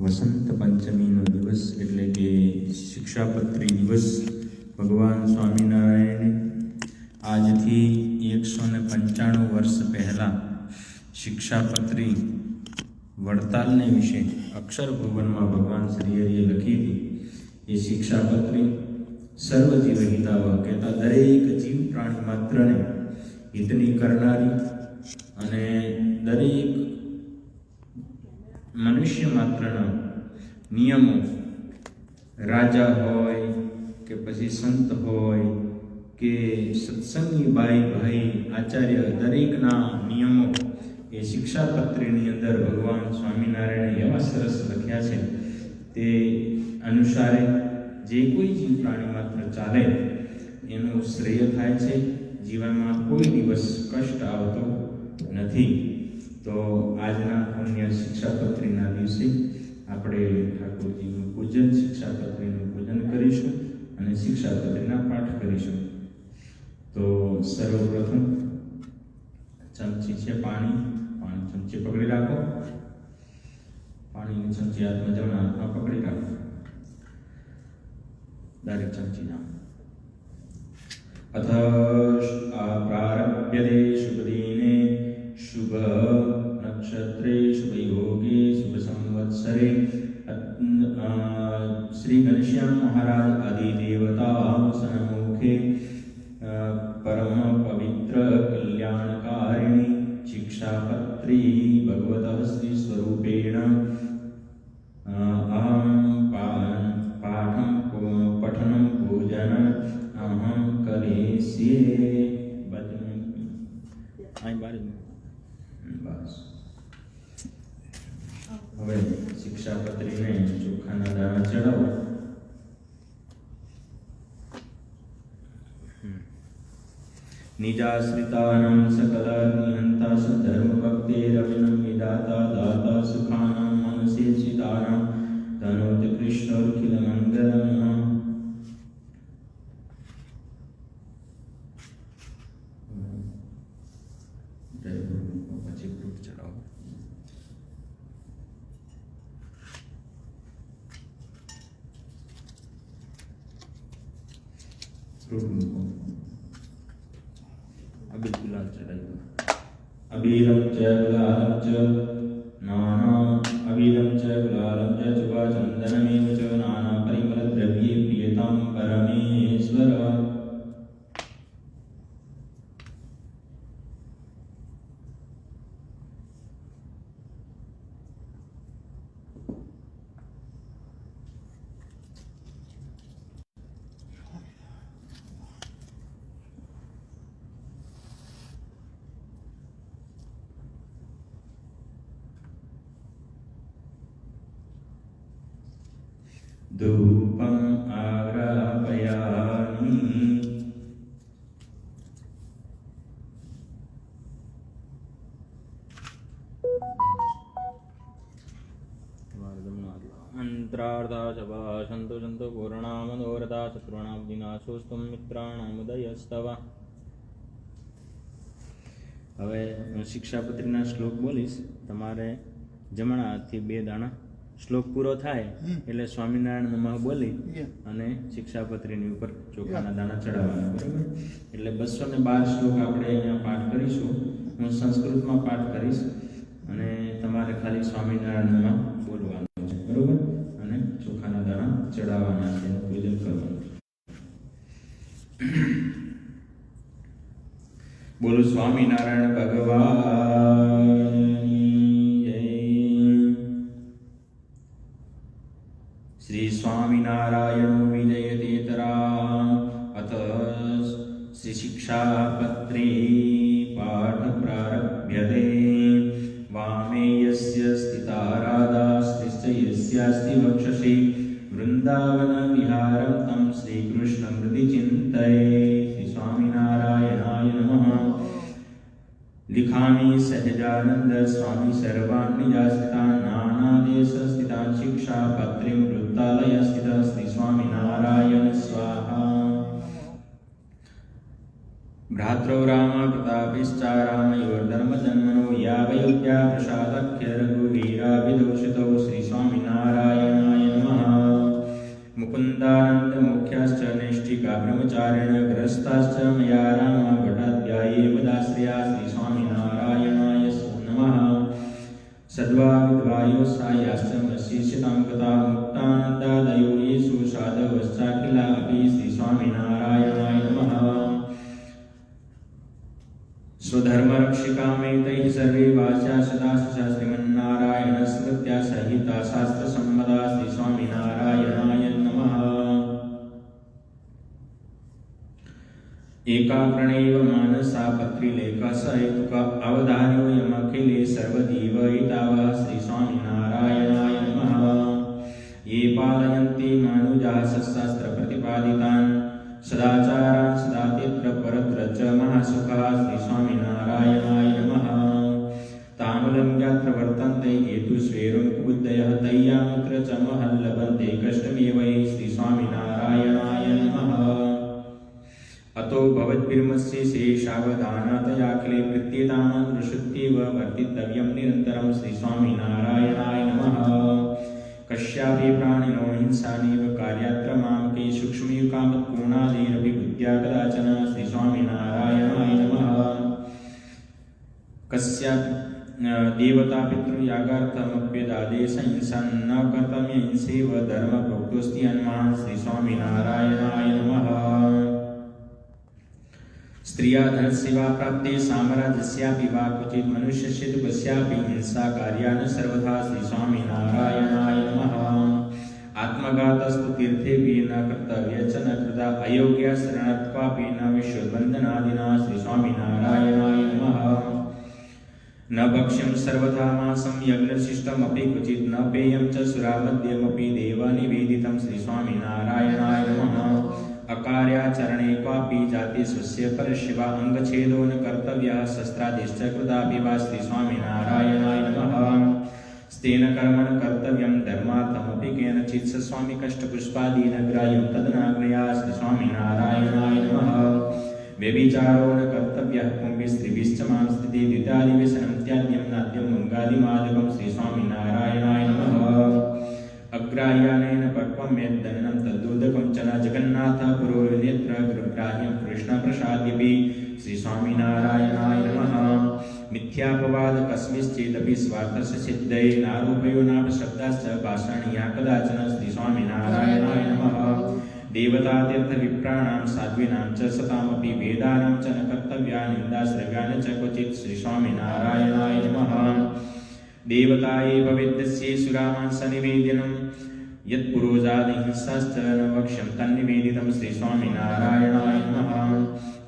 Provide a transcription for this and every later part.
વસંત પંચમીનો દિવસ એટલે કે શિક્ષાપત્રી દિવસ ભગવાન સ્વામિનારાયણે આજથી 195 વર્ષ પહેલાં શિક્ષાપત્રી વડતાલને વિશે અક્ષર ભુવનમાં ભગવાન શ્રી હરિએ લખી હતી. એ શિક્ષાપત્રી સર્વ જીવ હિતાવ કહેતા દરેક જીવ પ્રાણી માત્રને હિતની કરનારી અને દરેક મનુષ્ય માત્રના નિયમો, રાજા હોય કે પછી સંત હોય કે સત્સંગી ભાઈ આચાર્ય, દરેકના નિયમો એ શિક્ષાપત્રીની અંદર ભગવાન સ્વામિનારાયણે એવા સરસ લખ્યા છે. તે અનુસારે જે કોઈ જીવ પ્રાણી માત્ર ચાલે એનું શ્રેય થાય છે. જીવનમાં કોઈ દિવસ કષ્ટ આવતો નથી. તો આજના પુણ્ય શિક્ષાપત્રીના દિવસે આપણે ઠાકોરજીનું પૂજન, શિક્ષાપત્રીનું પૂજન કરીશું અને શિક્ષાપત્રીના પાઠ કરીશું. તો સર્વપ્રથમ ચમચી છે પાણી ચમચી પકડી રાખો. પાણીની ચમચી હાથમાં જમણા હાથમાં પકડી રાખો. દરેક ચમચી નામ અથ પ્રારભ્યતે શુભ દિને શુભ નક્ષત્રે શુભ યોગે શુભ સંવત્સરે શ્રી ઘનશ્યામ મહારાજ આદિ દેવતા સન્મુખે પરમ પવિત્ર કલ્યાણકારિણી શિક્ષાપત્રી ભગવતઃ શ્રી સ્વરૂપેણ અહમ પાઠમ પઠનમ પૂજન અહમ કરીષ્યે. બસ હવે શિક્ષાપત્રીને ચોખાના દાણા ચડાવો. નિજાશ્રિતાનાં સકલ નિહંતા સધર્મ ભક્તેરવિનમ વિદાતા દાતા સુખાનાં મનસે ચિતાનાં ધનોત કૃષ્ણોર્ખિલ મંગલમ. પછી ફ્રૂટ ચડાવો. ફ્રૂટ મૂકો. અબીલ ગુલાલ ચડાવ્યો. અબીલમ ચ ગુલાલમ ચ નાના અબીલમ ચ ગુલાલમ ચ ચુબા ચંદનમેવ ચ નાના પરિમલ દ્રવ્યે પ્રિયતામ પરમેશ્વર. ધૂપમ આગ્રાપયામિ. અંતરાર્ધા સભા સંતો સંતો પૂર્ણા મનોરથા શત્રુણામ વિનાશોસ્તુમ મિત્રાણામ ઉદયસ્તવ. હવે હું શિક્ષાપત્રીના શ્લોક બોલીશ. તમારે જમણા હાથથી 2 દાણા શ્લોક પૂરો થાય એટલે સ્વામિનારાયણ નમઃ બોલી અને શિક્ષાપત્રીની ઉપર ચોખાના દાણા ચડાવવાના. બરાબર? એટલે 212 શ્લોક આપણે અહીંયા પાઠ કરીશું. હું સંસ્કૃતમાં પાઠ કરીશ અને તમારે ખાલી સ્વામિનારાયણ નમઃ બોલવાનું છે. બરાબર? અને ચોખાના દાણા ચડાવવાના છે, પૂજન કરવાનું. બોલો સ્વામિનારાયણ ભગવાન. શ્રી સ્વામિનારાયણો વિજયતેતરા. અથ શ્રી શિક્ષાપત્રી પાઠ પ્રારભ્યતે. વામે યસ્ય સ્થિતા રાધા શ્રીશ્ચ યસ્યાસ્તિ વક્ષસી વૃંદાવન વિહારં તમ શ્રી કૃષ્ણ મૃતિ ચિંતયે. શ્રી સ્વામિનારાયણાય નમઃ. लिखामि सहजानंद स्वामी सर्वान्निजास्थिता नानादेश स्थिता शिक्षापत्रिं वृत्तालय स्थिता श्री स्वामिनारायण स्वाहा. भ्रातृ राम प्रतापिश्चा रामयोर्धर्मजन्मनो यावयोग्या प्रसादख्य रघुवीराभिदूषितौ श्री स्वामिनारायण ब्रह्मचारिण ग्रस्ताश्च मया रामभटाध्यायेवदाश्रया श्रीस्वामिनारायणाय नमः। सद्वा विद्वायोत्सायाश्च मशीर्षितां गता मुक्तानन्दादयो येषु साधवश्चाखिला अपि श्रीस्वामिनारायणाय नमः। स्वधर्मरक्षिकामेतैः सर्वे वाचा सदा श्रीमन्नारायण स्मृत्या सहिता शास्त्रसम्मता श्रीस्वामिनारायणाय नमः। एकाग्रणैव मानसा पत्रिलेखा स हेतुक अवधार्यो यमखिले सर्वदीवैतावः श्रीस्वामिनारायणाय नमः। ये पालयन्ति मानुजाः सत्शास्त्रप्रतिपादितान् सदाचारान् सदातित्र परत्र च महासुखाः श्रीस्वामिनारायणाय नमः। तामुलं यत्र वर्तन्ते हेतु स्वेरुं बुद्धयः तय्यामत्र च महल्लभन्ते कष्टमेव श्रीस्वामिनारायणाय नमः। अतो भवद्भिर्मस्य शेषावधानतयाखिले प्रत्येतामनुसृत्यैव वर्तितव्यं निरन्तरं श्रीस्वामिनारायणाय नमः। कस्यापि प्राणिनो हिंसानेव कार्यात्र मामके सूक्ष्मयुकामत्पूर्णादेरपि बुद्ध्या कदाचन श्रीस्वामिनारायणाय नमः। कस्यापि देवतापितृयागार्थमप्यदादेशहिंसा न कर्तव्यहिंसेव धर्मप्रोक्तोऽस्ति हनुमान् श्रीस्वामिनारायणाय नमः। स्त्रिया धनसेवा प्राप्ते साम्राज्यस्यापि वा क्वचित् मनुष्यस्य तु कस्यापि हिंसा कार्या न सर्वथा श्रीस्वामिनारायणाय नमः। आत्मघातस्तु तीर्थेऽपि न कर्तव्य च न कृता अयोग्या शरणत्वापि न विश्वबन्धनादिना श्रीस्वामिनारायणाय नमः। न भक्ष्यं सर्वथा मासं यज्ञशिष्टमपि क्वचित् न पेयं च सुरामद्यमपि देवनिवेदितं श्रीस्वामिनारायणाय नमः। अकार्याचरणे क्वापि जाति स्वस्य परस्य वा अङ्गच्छेदो न कर्तव्यः शस्त्रादिश्च कृतापि वा श्रीस्वामिनारायणाय नमः। स्तेन कर्मण कर्तव्यं धर्मार्थमपि केनचित् स स्वामी कष्टपुष्पादीन ग्राह्यं तदनाग्नया श्रीस्वामिनारायणाय नमः। व्यभिचारो न कर्तव्यः पुंभिस्त्रिभिश्च मां स्थिति द्वितादिव्यसनं त्याज्यं नाद्यं मङ्गादिमादकं श्रीस्वामिनारायणाय नमः। अग्राह्यानेन पक्वं यद्दन्नं तद्दुदकं च न जगन्नाथ पुरोहिनेत्र गृहग्राह्यं कृष्णप्रसाद्यपि श्रीस्वामिनारायणाय नमः। मिथ्यापवाद कस्मिंश्चिदपि स्वार्थस्य सिद्धये नारोपयो नापशब्दाश्च भाषणीया कदाचन श्रीस्वामिनारायणाय नमः। देवतातीर्थविप्राणां साध्वीनां च सतामपि वेदानां च न कर्तव्या निन्दाश्रव्या न च क्वचित् श्रीस्वामिनारायणाय नमः। देवता एव वेद्यस्य सुरामांसनिवेदनं यत्पुरोजादिहिंसाश्च न वक्ष्यं तन्निवेदितं श्रीस्वामिनारायणाय नमः।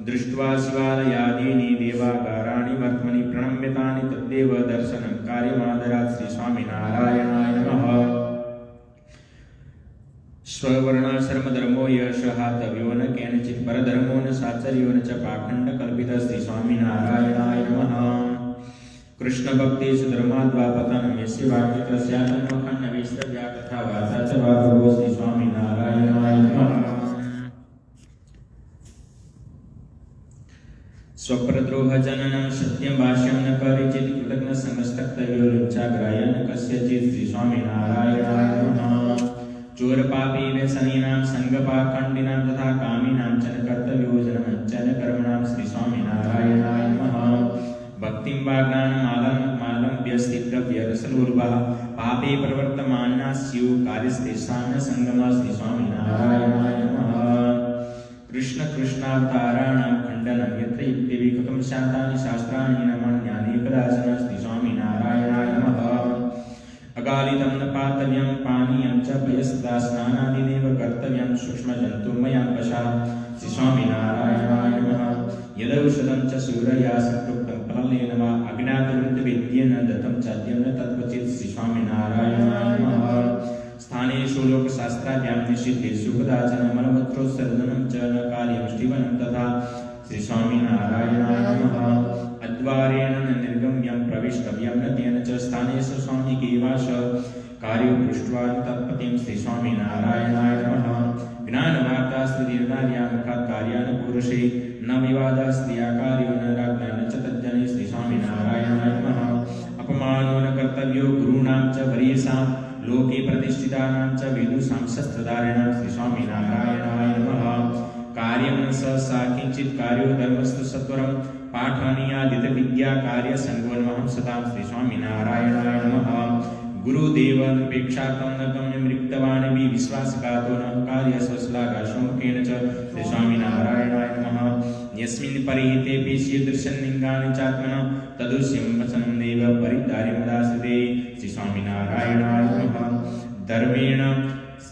दृष्ट्वा शिवालयादीनि देवागाराणि वर्त्मनि प्रणम्यतानि तद्देव दर्शनं कार्यमादरात् श्रीस्वामिनारायणाय नमः। स्ववर्णाश्रमधर्मो यशहातव्यो न केनचित् परधर्मो न साचर्यो न च पाखण्डकल्पितः श्रीस्वामिनारायणाय नमः। कृष्णभक्तेषु धर्माद्वा पतनं यस्य वाक्यतस्यातन्वखण्डविस्तव्या कथा वार्ता च वा प्रभो श्रीस्वामिनारायणाय नमः। स्वप्रद्रोहजननं सत्यं भाष्यं न करिचित् कृतज्ञसंगस्तक्तव्यो लुच्चाग्राह्य न कस्यचित् श्रीस्वामिनारायणाय नमः। चोरपापी व्यसनीनां संगपाखण्डिनां तथा कामिनां च न कर्तव्यो जनमञ्चन कर्मणां श्रीस्वामिनारायणाय नमः। भक्तिं वा ज्ञानमालम्ब्यस्थितव्यरसलोर्वः पापे प्रवर्तमानाः स्युः कार्यस्तेषां न सङ्गमः श्रीस्वामिनारायणाय नमः। कृष्ण कृष्णावताराणां खण्डनं यत्र युक्तिविकटं शातानि शास्त्राणि न मन्यानि कदाचन श्रीस्वामिनारायणाय नमः। अगालितं न पातव्यं पानीयं च पयस्तदा स्नानादिनेव कर्तव्यं सूक्ष्मजन्तुर्मया वशः श्रीस्वामिनारायणाय नमः। यदौषधं च सूरया संपृक्तं फलेन वा अज्ञातवृत्तविद्येन दत्तं चाद्यं न तत्क्वचित् श्रीस्वामिनारायणाय नमः। स्थानेषु लोकशास्त्राभ्यां निषिद्धेषु कदाचन मलमूत्रोत्सर्जनं च न कार्यमुष्टिवनं तथा श्रीस्वामिनारायणाय नमः। अद्वारेण न निर्गम्यं प्रविष्टव्यं न तेन च स्थानेषु स्वामिकेवाश कार्यो दृष्ट्वा तत्पतिं श्रीस्वामिनारायणाय नमः। ज्ञानवार्तास्तु दीर्घार्या मुखात् कार्या न पुरुषे न विवादास्त्रिया कार्यो न राज्ञा न च तज्जने श्रीस्वामिनारायणाय नमः। अपमानो न कर्तव्यो गुरूणां च वरीयसां लोके प्रतिष्ठितानां च विदुषां शस्त्रधारिणां श्रीस्वामिनारायणाय नमः। कार्यं न सा किंचित् कार्यो धर्मस्तु सत्वरं पाठनीयादित विद्या कार्य संगोन्महं सतां श्री स्वामिनारायणाय नमः। गुरुदेव निरपेक्षातं न गम्यं रिक्तवान् वि विश्वासघातो न कार्य स्वश्लाघा शोकेन च श्री स्वामिनारायणाय नमः। यस्मिन् परिहितेऽपि शीदृशलिङ्गानि चात्मनः तदुष्यं वचनं देव परिदार्यमुदासते श्री स्वामिनारायणाय नमः। धर्मेण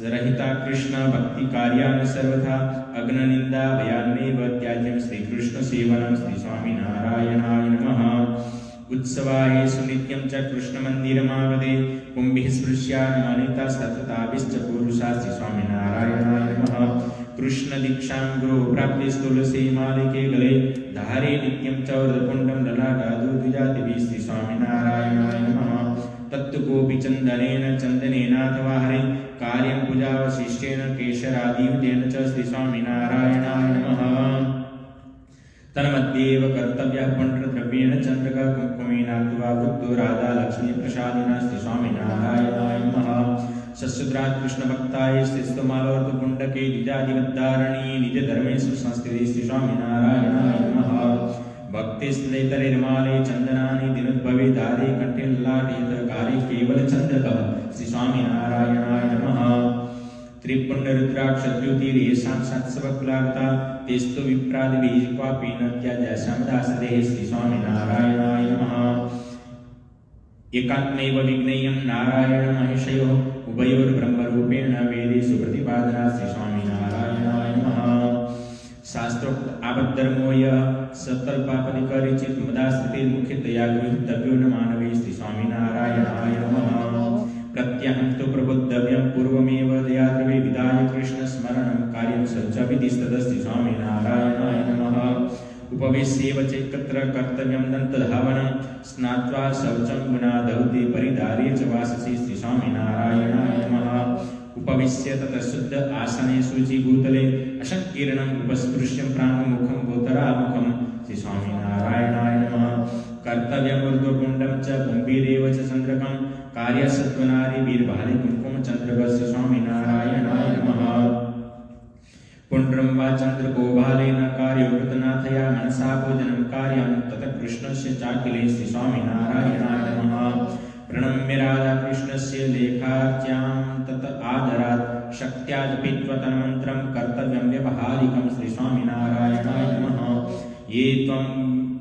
रहिता कृष्ण भक्ति कार्यान् सर्वथा अग्ननिन्दा भयान्नेव त्याज्यं श्री कृष्ण सेवनं श्री स्वामिनारायणाय नमः। उत्सवायेषु नित्यं च कृष्णमन्दिरमागते कुम्भिः स्पृश्यान्मानिता सतताभिश्च पुरुषा श्री स्वामिनारायणाय नमः। कृष्णदीक्षां गुरो प्राप्ते तुलसी मालिके गले धारे नित्यं च वरदकुण्डं ललाटादुर्द्विजातिभिः श्री स्वामिनारायणाय नमः। तत्तु गोपीचन्दनेन चन्दनेनाथवा हरे कार्यं पूजावशिष्टेन केशरादियुतेन च श्री स्वामिनारायणाय नमः। तन्मध्येव कर्तव्यः पुण्यद्रव्येण चन्द्रका कुङ्कुमेनात्वा वृद्धो राधा लक्ष्मी प्रसादिना श्री स्वामिनारायणाय नमः। सशुद्रात् कृष्णभक्ताय स्थिस्तमालोर्धपुण्डके द्विजादिवद्धारणी निजधर्मेषु संस्थिते श्री स्वामिनारायणाय नमः। भक्तिस्लेतरिर्माले चन्दनानि दिनोद्भवे धारे कण्ठे ललाटेत कारे केवलचन्द्रकः श्री स्वामिनारायणाय नमः। त्रिपुण्डरुद्राक्षद्युतिरेषां सत्सवकुलागता तेस्तु विप्रादिभिः क्वापि न त्याज्यासां दासदेः श्री स्वामिनारायणाय नमः। एकात्मैव विज्ञेयं नारायणमहेशयोः उभयोर्ब्रह्मरूपेण वेदेषु प्रतिपादना श्री स्वामिनारायणाय नमः। शास्त्रोक्त आबद्धर्मो यः सतर्पापनिकरिचित मदाश्रितिर्मुख्यतया गृहीतव्यो न मानवे श्री स्वामिनारायणाय नमः। प्रत्यहं तु प्रबुद्धव्यं पूर्वमेव दयाद्रवे विदाय कृष्णस्मरणं कार्यं सज्जविधिस्ततः श्री स्वामिनारायणाय नमः। उपविश्येव चैकत्र कर्तव्यं दन्तधावनं स्नात्वा शौचं गुणादौते परिधार्य च वाससि श्री स्वामिनारायणाय नमः। उपविश्य ततः शुद्ध आसने शुचिभूतले असंकीर्णम् उपस्पृश्य प्राङ्मुखं गोतरामुखं श्री स्वामिनारायणाय नमः। कर्तव्यम् ऊर्ध्वपुण्डं च कुम्भीरेव च चन्द्रकं कार्यसत्त्वनारी वीरभाले कुङ्कुमचन्द्रकः श्री स्वामिनारायणाय नमः। पुण्ड्रं वा चन्द्रगोभालेन कार्योकृतनाथया मनसा भोजनं कार्यं ततः कृष्णस्य चाकिले श्री स्वामिनारायणाय नमः। प्रणम्य राधाकृष्णस्य लेखाच्यां तत आदरात् शक्त्या जपित्वा तन्मन्त्रं कर्तव्यं व्यवहारिकं श्री स्वामिनारायणाय नमः। ये त्वं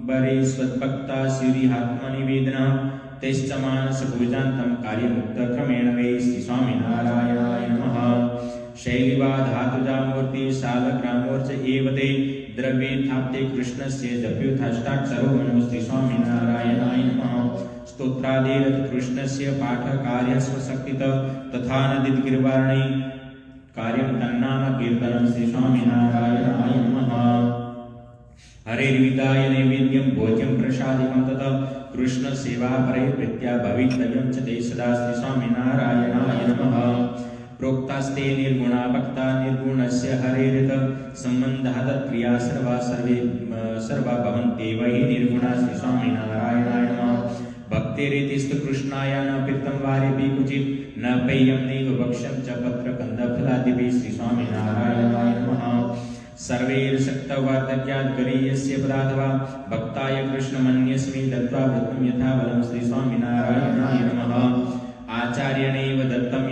वरे स्वद्भक्ता श्रीहात्मनिवेदनः तैश्च मानसभुजान्तं कार्यमुक्तक्रमेण वै श्री स्वामिनारायणाय नमः। शैलिवा धातुजा मूर्ति शालग्रामोर्च एव ते द्रव्ये थाप्ते कृष्णस्य जप्योथाष्टाक्षरो मनो श्री स्वामिनारायणाय नमः। स्तोत्रादेरथ कृष्णस्य पाठकार्यस्वशक्तितः तथा नदिद्गिर्वाणै कार्यं तन्नाम कीर्तनं श्री स्वामिनारायणाय नमः। हरेर्विदाय नैवेद्यं भोज्यं प्रसादिकं ततः कृष्णसेवापरे प्रीत्या भवितव्यं च ते सदा श्री स्वामिनारायणाय नमः। प्रोक्तास्ते निर्गुणा भक्ता निर्गुणस्य हरेरित सम्बन्धात् क्रिया सर्वा भवन्त्येव हि निर्गुणा श्री स्वामिनारायणाय नमः। भक्तिरितिस्तु कृष्णाय न पीतं वारेऽपि क्वचित् न पेयं नैव भक्ष्यं च पत्रकन्दफलादिभिः श्री स्वामिनारायणाय नमः। सर्वैर्शक्तवार्धक्यात् गरीयस्य पदाथवा भक्ताय कृष्णमन्यस्मै दत्त्वा वृत्तं यथा बलं श्री स्वामिनारायणाय नमः। आचार्यणैव दत्तं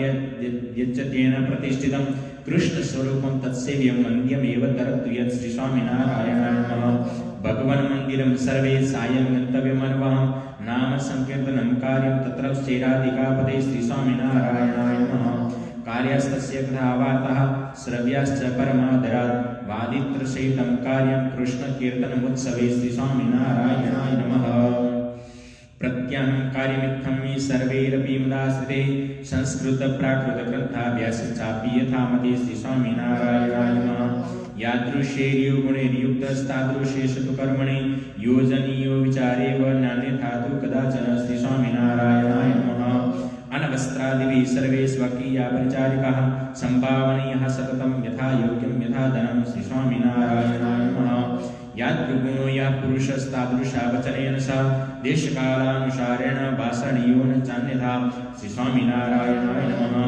यच्च तेन प्रतिष्ठितं कृष्णस्वरूपं तत्सेव्यं वन्द्यमेव तरतु यत् श्री स्वामिनारायणाय नमः। भगवन्मन्दिरं सर्वे सायं गन्तव्यमन्वहं नाम संकीर्तनं कार्यं तत्र चेराधिकापदे श्री स्वामिनारायणाय नमः। कार्यस्तस्य कथावार्ताः श्रव्याश्च परमादरात् वादित्रसहितं कार्यं कृष्णकीर्तनमुत्सवे श्री स्वामिनारायणाय नमः। प्रत्यहं कार्यमित्थं हि सर्वैरपि मुदाश्रिते संस्कृतप्राकृतग्रन्थाभ्यास चापि यथामते श्री स्वामिनारायणाय नमः। यादृशेर्यो गुणैर्युक्तस्तादृशेषु तु कर्मणि योजनीयो विचारेव नान्यथा तु कदाचन श्री स्वामिनारायणाय नमः। अनवस्त्रादिभिः सर्वे स्वकीया परिचारिकाः सम्भावनीयः सततं यथा योग्यं यथा धनं श्री स्वामिनारायणाय नमः। यादृगुणो यः पुरुषस्तादृशा वचनेन सह देशकालानुसारेण भाषणीयो न चान्यथा श्री स्वामिनारायणाय नमः।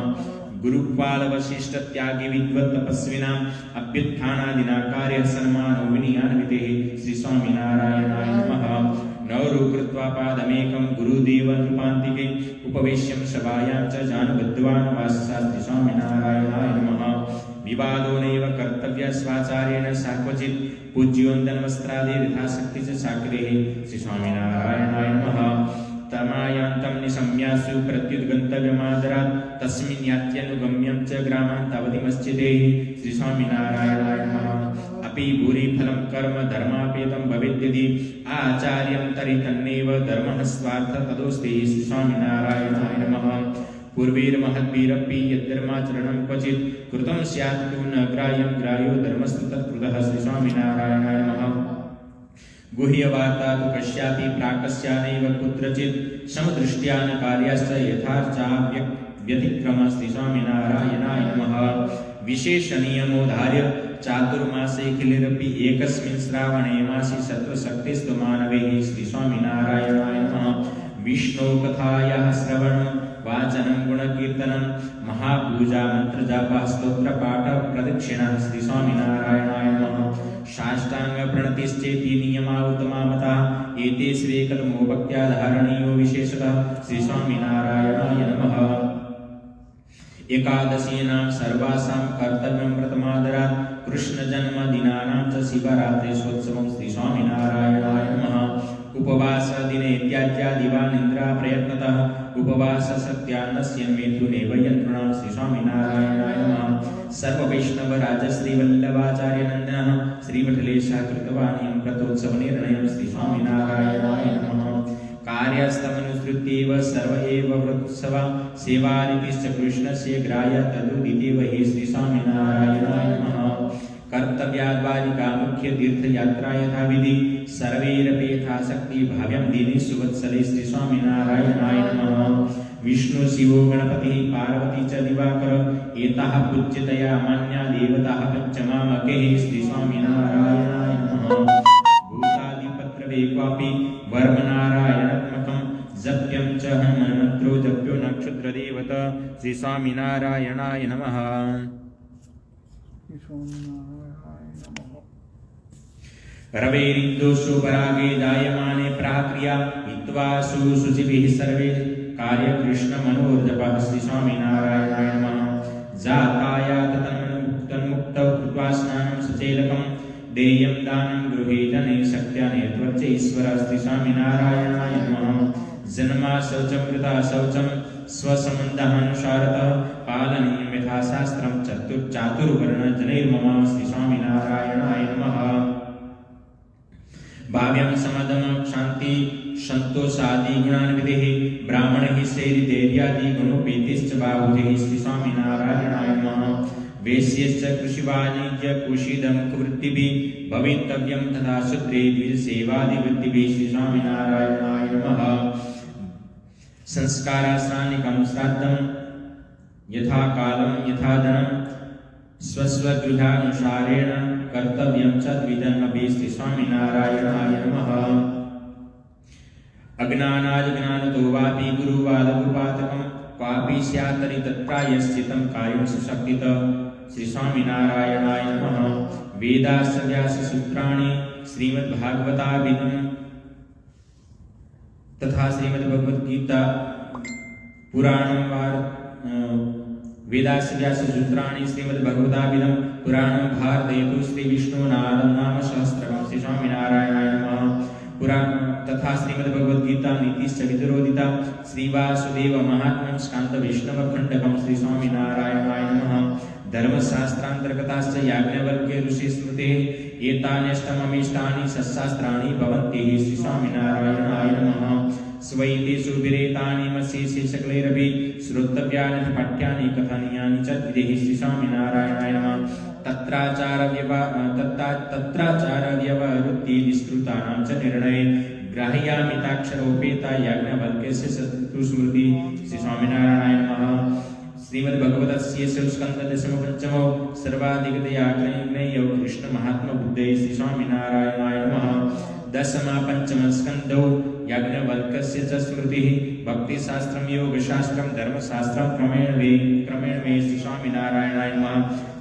गुरुपाल वशिष्ठ त्यागी विद्वत् तपस्विनाम् अभ्युत्थानादिना कार्य सन्मानो विनयान्वितेः श्री स्वामिनारायणाय नमः। नवरु कृत्वा पादमेकं गुरुदेव नृपान्तिके उपवेश्यं सभायां च जानुभद्वान् वासशास्त्री स्वामिनारायणाय नमः। विवादो नैव कर्तव्य स्वाचार्येण साक्वचित् पूज्योन्दनवस्त्रादि यथाशक्ति च साक्रेः श्री स्वामिनारायणाय नमः। तमायान्तं निशम्यासु प्रत्युद्गन्तव्यमादरात् तस्मिन् यात्यनुगम्यं च ग्रामान्तावतिमश्चिते श्री स्वामिनारायणाय नमः। अपि भूरि फलं कर्म धर्मापेतं भवेद्यदि आचार्यं तर्हि तन्नेव धर्मः स्वार्थ तदोस्ति श्री स्वामिनारायणाय नमः। पूर्वैर्महद्भिरपि यद्धर्माचरणं क्वचित् कृतं स्यात् तु न ग्राह्यं ग्राह्यो धर्मस्तु तत्कृतः श्री स्वामिनारायणाय नमः। गुह्यवार्ता तु कस्यापि प्राकस्यानैव कुत्रचित् समदृष्ट्या न कार्याश्च यथार्चाव्यतिक्रमः श्री स्वामिनारायणाय नमः। विशेषनियमोधार्य चातुर्मासे खिलिरपि एकस्मिन् श्रावणे मासि सत्त्वशक्तिस्तु मानवैः श्री स्वामिनारायणाय नमः। विष्णो कथायाः श्रवणं वाचनं गुणकीर्तनं महापूजा मंत्रजापः स्तोत्रपाठ प्रदक्षिणः श्री स्वामिनारायणाय नमः। साष्टांग प्रणतिश्चेति नियमा उत्तमा मता एते श्रेकतमो भक्त्या धारणीयो विशेषतः श्री स्वामिनारायणाय नमः। एकादशीनां सर्वासां कर्तव्यं प्रथमादरात् कृष्णजन्मदिनानां च शिवरात्रिसोत्सवं श्री स्वामिनारायणाय नमः। उपवास दिने त्याज्यादिवा निद्रा प्रयत्नतः उपवास सत्यान्नस्य मेथुनेव यन्त्रणा श्री स्वामिनारायणाय नमः। सर्ववैष्णव राजश्री वल्लभाचार्य नन्दनः श्रीमठलेशः कृतवान् व्रतोत्सव निर्णयं श्री स्वामिनारायणाय नमः। कार्यस्तमनुसृत्यैव सर्व एव व्रतोत्सव सेवारीतिश्च कृष्णस्य ग्राह्य तदुदितेव हि श्री स्वामिनारायणाय नमः। कर्तव्याद्वारिका मुख्य तीर्थयात्रा यथा विधि सर्वैरपि यथाशक्ति भाव्यं दिने सुवत्सले श्री स्वामिनारायणाय नमः। विष्णु शिवो गणपतिः पार्वती च दिवाकर एताः पूज्यतया मान्या देवताः पञ्चमामकेः श्री स्वामिनारायणाय नमः। भूतादिपत्रवे क्वापि वर्मनारायणात्मकं जप्यं च हनुमन्मन्त्रो जप्यो नक्षत्रदेवता श्री स्वामिनारायणाय नमः। रवेरिन्दोषोपरागे जायमाने प्राक्रिया हित्वा सुशुचिभिः सर्वे कार्य कृष्ण मनोर्जपः श्री स्वामिनारायणाय नमः। जातायात तन्मुक्तौ कृत्वा स्नानं सचेलकं देयं दानं गृहे जने शक्त्या नेत्वच्च ईश्वर श्री स्वामिनारायणाय नमः। जन्मा शौचं कृता शौचं स्वसंबन्धानुसारतः पालनीयं यथा शास्त्रं चातुर्वर्णजनैर्मम श्री स्वामिनारायणाय नमः। भाव्यं समदम शांति संतोषादि गुणान्वितेः ब्राह्मणैः शैर्यधैर्यादि गुणोपेतैश्च बाहुजैः श्री स्वामिनारायणाय नमः। वैश्यश्च कृषिवाणिज्य कुशीदमुखवृत्तिभिः भवितव्यं तथा शूद्रे द्विजसेवादिवृत्तिभिः श्री स्वामिनारायणाय नमः। संस्काराश्रानिकं श्राद्धं यथा कालं यथा धनं स्वस्वगृहानुसारेण कर्तव्यं च द्विजन्मभिः श्री स्वामिनारायणाय नमः। अज्ञानाज्ञानतो वापि गुरुवादगुरुपातकं क्वापि स्यात्तर्हि तत्प्रायश्चित्तं कार्यं सुशक्तितः श्री स्वामिनारायणाय नमः। वेदाश्च व्याससूत्राणि श्रीमद्भागवताभिधं तथा श्रीमद्भगवद्गीता पुराणं वेदास्य व्याससूत्राणि श्रीमद्भगवताभिधं पुराणं भारतयतु श्री विष्णुनाम सहस्रकं श्री स्वामिनारायणाय नमः। पुराण तथा श्रीमद्भगवद्गीता नीतिश्च विदरोदिता श्रीवासुदेव महात्म्यं स्कान्त वैष्णवखण्डकं श्री स्वामिनारायणाय नमः। धर्मशास्त्रान्तर्गताश्च याज्ञवल्क्य ऋषि स्मृतेः एतान्यष्टममीष्टानि सत्शास्त्राणि भवन्ति श्री स्वामिनारायणाय नमः। स्वैतेषु विरेतानि मत्स्येषु सकलैरपि श्रोतव्यानि पाठ्यानि कथनीयानि च विदेहि श्री स्वामिनारायणाय नमः। तत्राचारव्यवहृत्तिनिष्कृतानां च निर्णये ग्राह्यामिताक्षरोपेता याज्ञवल्क्यस्य स्मृति श्री स्वामिनारायणाय नमः। श्रीमद्भगवतस्य स्कन्धदशमपञ्चमो सर्वाधिकतयाग्रहणेयौ कृष्णमहात्मबुद्धये श्री स्वामिनारायणाय नमः। दशमा पंचम स्कन्धौ याज्ञवल्क्यस्य च स्मृतिः भक्तिशास्त्रं योगशास्त्रं धर्मशास्त्रं क्रमेण वे श्री स्वामिनारायणाय नमः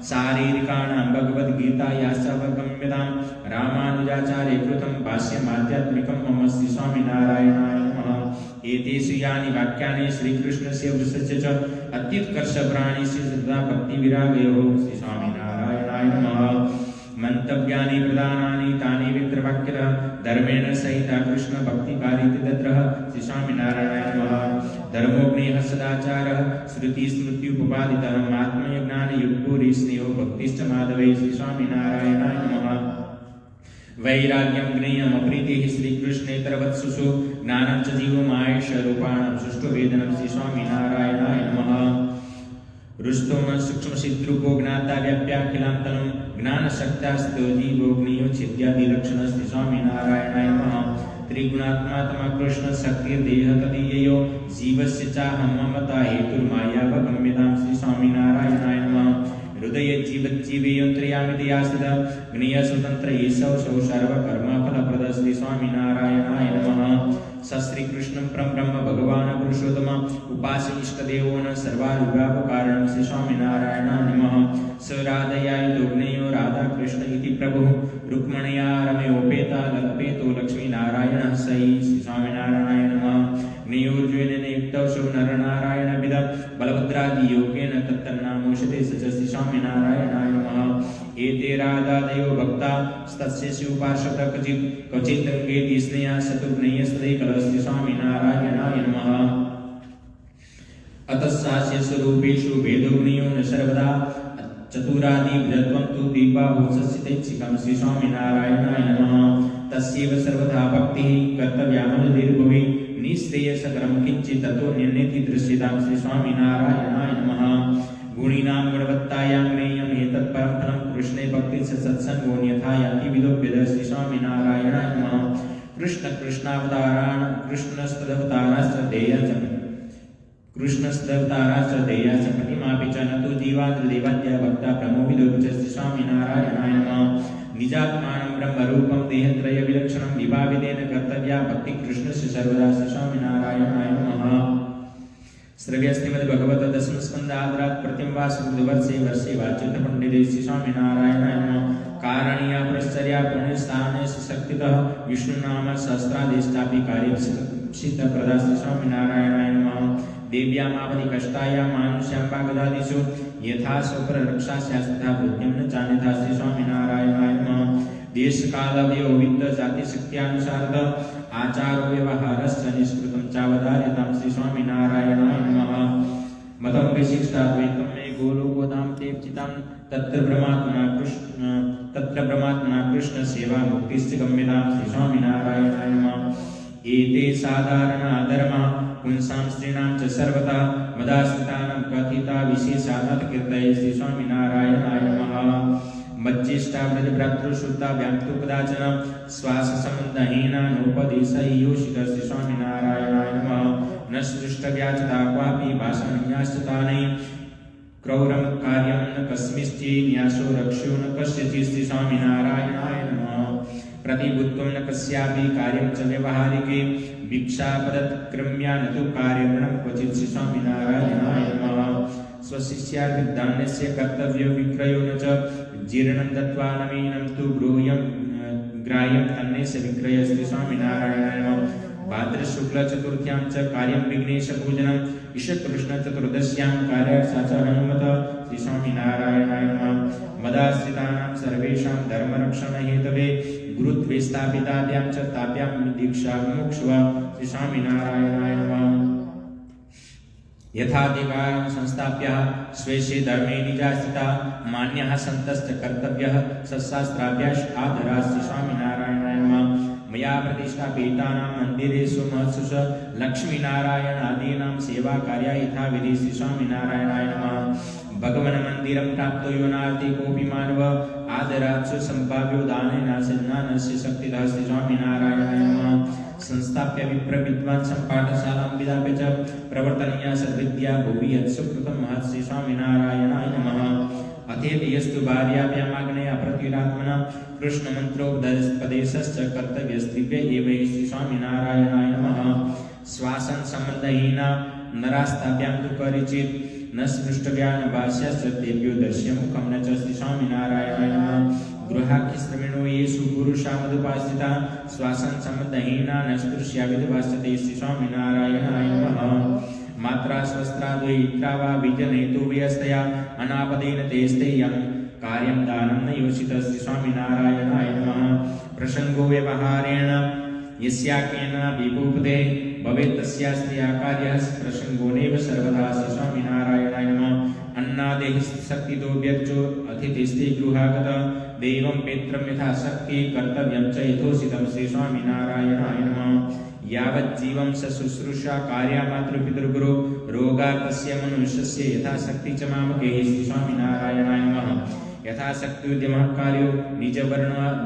शारीरिकाणां भगवद्गीतायाश्चावगम्यतां रामानुजाचार्य कृतं भाष्यमाध्यात्मिकं मम श्री स्वामिनारायणाय नमः एतेषु यानि वाक्यानि श्रीकृष्णस्य वृषस्य च अत्युत्कर्षप्राणिस्य श्रद्धा भक्तिविरागयोः श्री स्वामिनारायणाय नमः मंतव्यानि प्रदानानि तानि वित्रवाक्यतः धर्मेण सहिता कृष्ण भक्तिकारिति तत्रः श्री स्वामिनारायणाय नमः धर्मोग्निः सदाचारः श्रुति स्मृत्युपपादितः आत्मज्ञानयुक्तोरि स्नेहो भक्तिश्च माधवे श्री स्वामिनारायणाय नमः वैराग्यं ज्ञेयम् अप्रीतिः श्रीकृष्णेतरवत्सुषु ज्ञानं च जीवमायेषरूपाणां सुष्ठुवेदनं श्री स्वामिनारायणाय नमः रुष्टोम सूक्ष्मसिद्रूपो ज्ञाता व्याप्याखिलान्तनं ज्ञानशक्तास्तो जीवोऽग्नियो छिद्यादिलक्षणः श्री स्वामिनारायणाय नमः त्रिगुणात्मात्मा कृष्ण शक्तिर्देह तदीययो जीवस्य चाहं ममता हेतुर्मायावगम्यतां श्री स्वामिनारायणाय नमः हृदय जीवज्जीवेयन्त्रयामिति ज्ञेय स्वतंत्र ईशौ सौ सर्वकर्मफलप्रद श्री स्वामिनारायणाय नमः श्री कृष्णं परम ब्रह्म भगवान पुरुषोत्तम उपास्य इष्टदेवो न सर्वायुगापकारणं श्री स्वामिनारायणाय नमः स राधयायुधोग्नेयो राधा कृष्ण इति प्रभुः रुक्मणया रमयोपेता लल्पेतो लक्ष्मीनारायणः सै श्री स्वामिनारायणाय नमः ज्ञेयोर्ज्वेनेन युक्तौ सौ नरनारायणविद बलभद्रादियोगेन तत्तन्नामोषते स च श्री स्वामिनारायणाय नमः एते राधादयो भक्ता तस्य उपासत क्वचित् रङ्गेति स्नेहा सतुग्नेयस्तदैकल श्री स्वामिनारायणाय नमः अतस्सास्य स्वरूपेषु भेदोग्नियो न सर्वदा चतुरादिविधत्वं तु दीपाभूषस्यतैच्छिकं श्री स्वामिनारायणाय नमः तस्यैव सर्वथा भक्तिः कर्तव्यामनुदीर्भुवि निःश्रेयसकरं किञ्चित् ततोऽन्यन्नेति दृश्यतां श्री स्वामिनारायणाय नमः गुणीनां गुणवत्तायां ज्ञेयं एतत् परं फलं कृष्णे भक्ति सत्संगो यथा याति विदोप्यते श्री स्वामिनारायणाय नमः कृष्ण कृष्णावतारान् कृष्णस्तदवताराश्च देयाश्च प्रतिमापि च न तु जीवाद्रदेवाद्या भक्ता प्रमोविदोपि च श्री स्वामिनारायणाय नमः निजात्मानं ब्रह्मरूपं देहत्रयविलक्षणं विभावितेन कर्तव्या भक्ति कृष्णस्य सर्वदा श्री स्वामिनारायणाय नमः श्रव्यस्तिमद्भगवत दशमस्कन्धाद्रात् प्रतिम्वासुवर्षे वर्षे वाच्यत पंडिते श्री स्वामिनारायणाय नमः कारणीया प्रश्चर्या पुण्यस्थाने शक्तितः विष्णुनाम सहस्रादेष्टापि कार्यसिद्धप्रदा श्री स्वामिनारायणाय नमः देव्यामापदि कष्टायां मानुष्यां वागदादिषु यथा स्वप्ररक्षा स्यात्तथा बुद्धिं न चान्यथा श्री स्वामिनारायणाय नमः देशकालवयो वित्त जातिशक्त्यानुसारतः आचारो व्यवहारश्च निष्कृतं चावधार्यतां श्री स्वामिनारायणाय नमः मतं विशिष्टाद्वैतं मे गोलोकोदां तेप्सितां तत्र ब्रह्मात्मना कृष्ण सेवा मुक्तिश्च गम्यतां श्री स्वामिनारायणाय नमः एते साधारण अधर्मः पुंसां स्त्रीणां च सर्वथा मदाश्रितानां कथिता विशेषानत् कीर्तये श्री स्वामिनारायणाय नमः मज्जिष्टा व्रजभ्रातृश्रुताभ्यां तु कदाचन श्वाससम्बन्धहीनानोपदेशयोषितः श्री स्वामिनारायणाय नमः न सृष्टव्याचता क्वापि भाषणीयाश्चतानै क्रौरं कार्यं न कस्मिंश्चिन्यासो रक्ष्यो न कस्यचित् श्री स्वामिनारायणाय नमः प्रतिबुद्धं न कस्यापि कार्यं च व्यवहारिके भिक्षापदत्क्रम्या न तु कार्यगुणं क्वचित् श्री स्वामिनारायणाय नमः स्वशिष्यार्थिदान्यस्य कर्तव्यो विक्रयो न च जीर्णं दत्त्वा नवीनं तु ग्राह्यं तन्नेस्य विक्रय श्री स्वामिनारायणाय नमः भाद्रशुक्लचतुर्थ्यां च कार्यं विघ्नेशपूजनम् ईशकृष्णचतुर्दश्यां कार्यार्था च हनुमत श्री स्वामिनारायणाय नमः मदाश्रितानां सर्वेषां धर्मरक्षणहेतवे गुरुत्वे स्थापिताभ्यां च ताभ्यां दीक्षा मुमुक्षुः श्री स्वामिनारायणाय नमः यथाधिकारं संस्थाप्य स्वेषे धर्मे निजास्थिता मान्यः सन्तश्च कर्तव्यः सत्शास्त्राभ्यास आदराः श्री स्वामिनारायणाय नमः मया प्रतिष्ठापितानां मन्दिरेषु महत्सु लक्ष्मीनारायणादीनां सेवाकार्याय यथाविधि श्री स्वामिनारायणाय नमः भगवन् मन्दिरं प्राप्तो यो नास्ति कोऽपि मानव आदरात् सम्भाव्यो दानेन सन्नानस्य शक्तितः श्री स्वामिनारायणाय नमः संस्थाप्य विप्रविद्वान् सम्पाठशालां विधाप्य च प्रवर्तनीया सद्विद्या भुवि यत्सुकृतं महत् श्री स्वामिनारायणाय नमः संस्थेत यस्तु भार्याभ्यामाग्नेय प्रत्युरात्मना कृष्णमन्त्रोपदेशश्च कर्तव्यस्तिभ्य एव श्री स्वामिनारायणाय नमः। श्वासन सम्बन्धहीना नरास्ताभ्यां तु परिचित न स्पृष्टव्यान भाष्यश्च तेभ्यो दर्श्यमुखं न च श्री स्वामिनारायणाय नमः। गृहाख्यश्रमिणो येषु पुरुषामदुपासिता श्वासन सम्बन्धहीना न स्पृश्याविदभाष्यते श्री स्वामिनारायणाय नमः। मात्रा स्वस्त्राद्वैत्रा वा बीजनेतु व्यस्तया अनापदेन तेस्तेयं कार्यं दानं न योषित श्री स्वामिनारायणाय नमः। प्रसंगो व्यवहारेण यस्याकेन विभूपते भवेत् तस्या स्त्रिया कार्यः प्रसंगोनेव सर्वदा श्री स्वामिनारायणाय नमः। अन्नादेः शक्तितो व्यर्चो अतिथिस्ते गृहागत देवं पेत्रं यथा शक्ति कर्तव्यं च यथोचितं श्री स्वामिनारायणाय नमः। यावज्जीवं स शुश्रूषा कार्या मातृपितृगुरो रोगा तस्य मनुष्यस्य यथाशक्ति च मामके श्री स्वामिनारायणाय नमः। यथाशक्ति उद्यमः कार्यो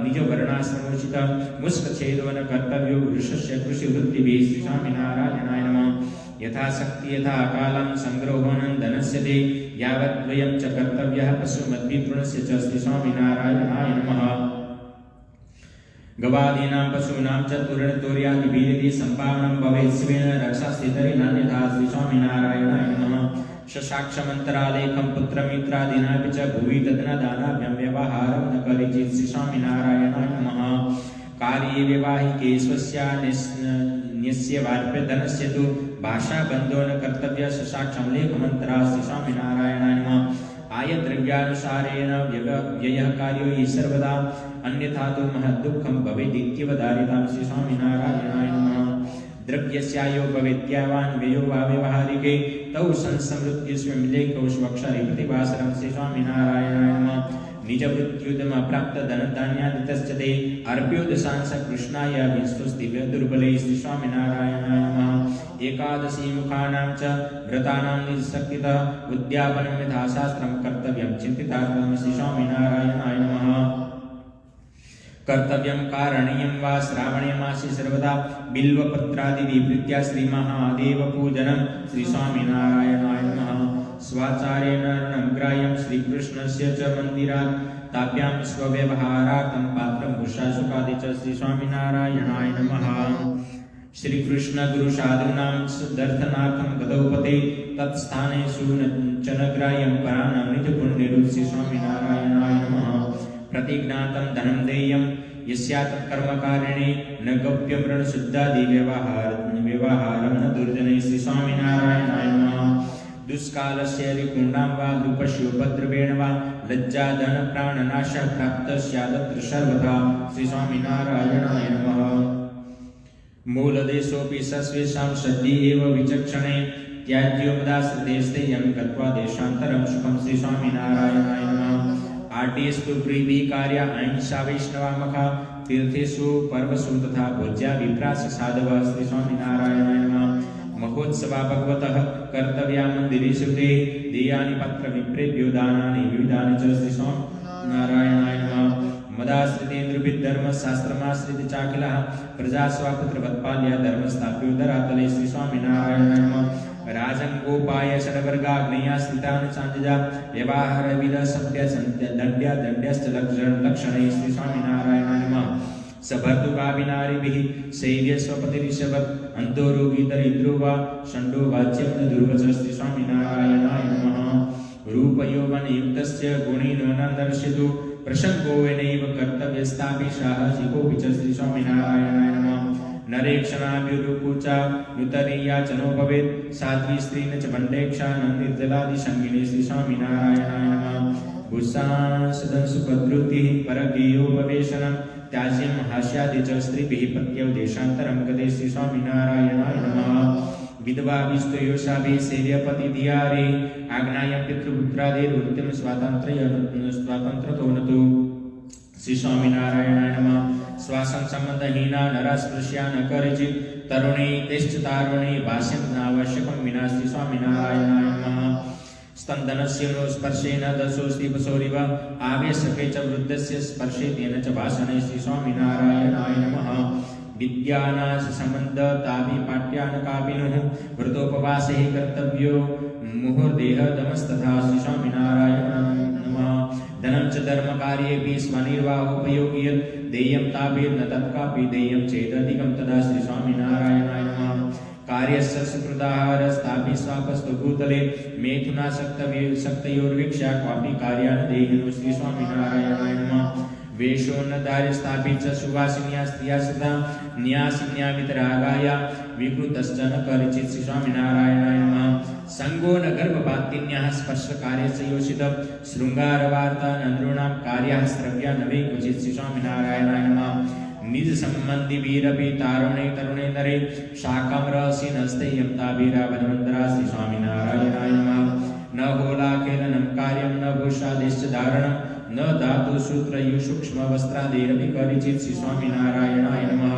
निजवर्णाश्रमोचित मुष्कच्छेदो न कर्तव्यो वृषस्य कृषिवृत्तिभिः श्री स्वामिनारायणाय नमः। यथाशक्ति यथा कालं संग्रहोऽनं धनस्य ते यावद्वयं च कर्तव्यः पशुमद्भितृणस्य च श्री स्वामिनारायणाय नमः। गवादीनां पशूनां च तुर्यादिभिरिति सम्पावनं भवेत् शिवेन रक्षास्थितरि नान्यथा श्री स्वामिनारायणाय नमः। शशाक्षमन्तरालेखं पुत्रमित्रादीनापि च भुवि ददनदानाभ्यां व्यवहारं न करिचित् श्री स्वामिनारायणाय नमः। कार्ये व्यवाहिके स्वस्यान्यस्य वार्प्यधनस्य तु भाषाबन्धो न कर्तव्य शशाक्षं लेखमन्तरा श्री स्वामिनारायणाय नमः। आयद्रव्यानुसारेण व्ययः कार्यो हि सर्वदा अन्यथा तु महद्दुःखं भवेदित्यवधारितां श्री स्वामिनारायणाय नमः। द्रव्यस्यायो भवेद्यावान् व्ययो वा व्यवहारिके तौ संसमृत्युस्वं लेखौ स्वक्षरे प्रतिभासरं श्री स्वामिनारायणाय नमः। निजवृत्त्युदमप्राप्तधनधान्यादितश्च ते अर्प्योदशांश कृष्णाय विंशोस्तिभ्यः दुर्बले श्री स्वामिनारायणाय नमः। एकादशी मुखानां च व्रतानां निजशक्तितः उद्यापनं यथा शास्त्रं कर्तव्यं चिन्तितार्थं श्री स्वामिनारायणाय नमः। कर्तव्यं कारणीयं वा श्रावणे मासे सर्वदा बिल्वपत्रादिप्रीत्या श्रीमहादेवपूजनं श्री स्वामिनारायणाय नमः। स्वाचारेण ऋणं ग्राह्यं श्रीकृष्णस्य च मन्दिरात् ताभ्यां स्वव्यवहारार्थं पात्रं भूषाशुकादि च श्री स्वामिनारायणाय नमः। श्रीकृष्ण गुरुसाधूनां दर्शनार्थं गतौपते तत्स्थानेषु च न ग्राह्यं पराणां निजपुण्यरूप श्री स्वामिनारायणाय नमः। प्रतिज्ञातं धनं देयं यस्यात् कर्मकारिणे न गौप्यं ऋणशुद्धादि व्यवहारं न दुर्जने श्री स्वामिनारायणाय नमः। दुष्कालस्य रिपुणां वा दुःपस्योपद्रवेण वा लज्जाधन प्राणनाशः प्राप्तः स्यादत्र सर्वथा श्री स्वामिनारायणाय नमः। मूलदेशोऽपि सस्वेषां सद्य एव विचक्षणे त्याज्यो मुदाश्रितेस्तेयं गत्वा देशान्तरं सुखं श्री स्वामिनारायणाय नमः। आट्येस्तु प्रीतिः कार्या अहिंसा वैष्णवामखा तीर्थेषु पर्वसु तथा भोज्या विप्रास साधवः श्री स्वामिनारायणाय नमः। महोत्सवा भगवतः कर्तव्या मन्दिरेषु ते देयानि पत्रविप्रेभ्यो दानानि विविधानि च श्री स्वामिनारायणाय नमः। मदाश्रितेन्द्रभिर्धर्मशास्त्रमाश्रित चाखिलः प्रजास्वापुत्रवत्पाल्य धर्मस्थाप्योदरातले श्री स्वामिनारायणाय नमः। राजंगोपाय षड्वर्गाग्नेयाश्रितान् चाञ्जजा व्यवहारविद सत्य दण्ड्यश्च लक्षणे श्री स्वामिनारायणाय नमः। सभर्तुकाभिनारिभिः सेव्य स्वपतिरिषवत् अन्तो रोगी दरिद्रो वा षण्डो वाच्यं न दुर्वच श्री स्वामिनारायणाय नमः। रूपयौवनयुक्तस्य गुणिनो न दर्शयतु प्रसंगो नैव कर्तव्यस्तापि साहसिकोऽपि च श्री स्वामिनारायणाय नमः। नरेक्षणाभिरुकुचा नुतरीयाचनो भवेत् साध्वी स्त्री न च भण्डेक्षा न निर्जलादिसङ्गिनी श्री स्वामिनारायणाय नमः। भूषांसदंसुपद्रुतिः परगेयो भवेशनं त्याज्यं हास्यादि च स्त्रीभिः पत्यौ देशान्तरं गते श्री स्वामिनारायणाय नमः। विधवा विस्तयोषाभिः सेव्यपतिधियारे आज्ञायं पितृपुत्रादिर्वृत्तिं स्वातन्त्र्यतो नतु श्री स्वामिनारायणाय नमः। श्वासं सम्बन्धहीना नरास्पृश्या न करचित् तरुणे तेश्च तारुणे भाष्यं नावश्यकं विना श्री स्वामिनारायणाय नमः। स्तन्दनस्य नो स्पर्शेन दशोऽस्ति पशोरिव आवेशके च वृद्धस्य स्पर्शे तेन च भाषणे श्री स्वामिनारायणाय नमः। विद्यानाशसम्बन्धतापि पाठ्यानकापिनुः व्रतोपवासे कर्तव्यो मुहुर्देहदमस्तथा श्री स्वामिनारायणाय नमः। कार्येऽपि स्वनिर्वाहोपयोगी देयं ताभिर्न तत्कापि देयं चेदधिकं तदा श्री स्वामिनारायणाय नमः। कार्यस्य सुकृताहारस्तापि स्वापस्तु भूतले मेथुनासक्तयोर्वीक्ष्य क्वापि कार्यान् देहिनो श्री स्वामिनारायणाय नमः। वेषोन्नदार्यस्थापि च सुवासिन्या स्त्रिया सदा न्यासिन्या वितरागाय विकृतश्च न परिचित् श्री स्वामिनारायणाय नमः। संगो न गर्भपातिन्यः स्पर्शकार्यस्य योषित शृङ्गारवार्ता नृणां कार्याः श्रव्या न वै क्वचित् श्री स्वामिनारायणाय नमः। निज संबंधी वीरपि तारुणे तरुणे नरे शाखां रहसि नस्तेयं ताभिरावधमन्तरा श्री स्वामिनारायणाय नमः। न होलाखेलनं कार्यं न भूषादिश्च धारणं न धातु सूत्रयु सूक्ष्म वस्त्रादिरपि परिचित् श्री स्वामिनारायणाय नमः।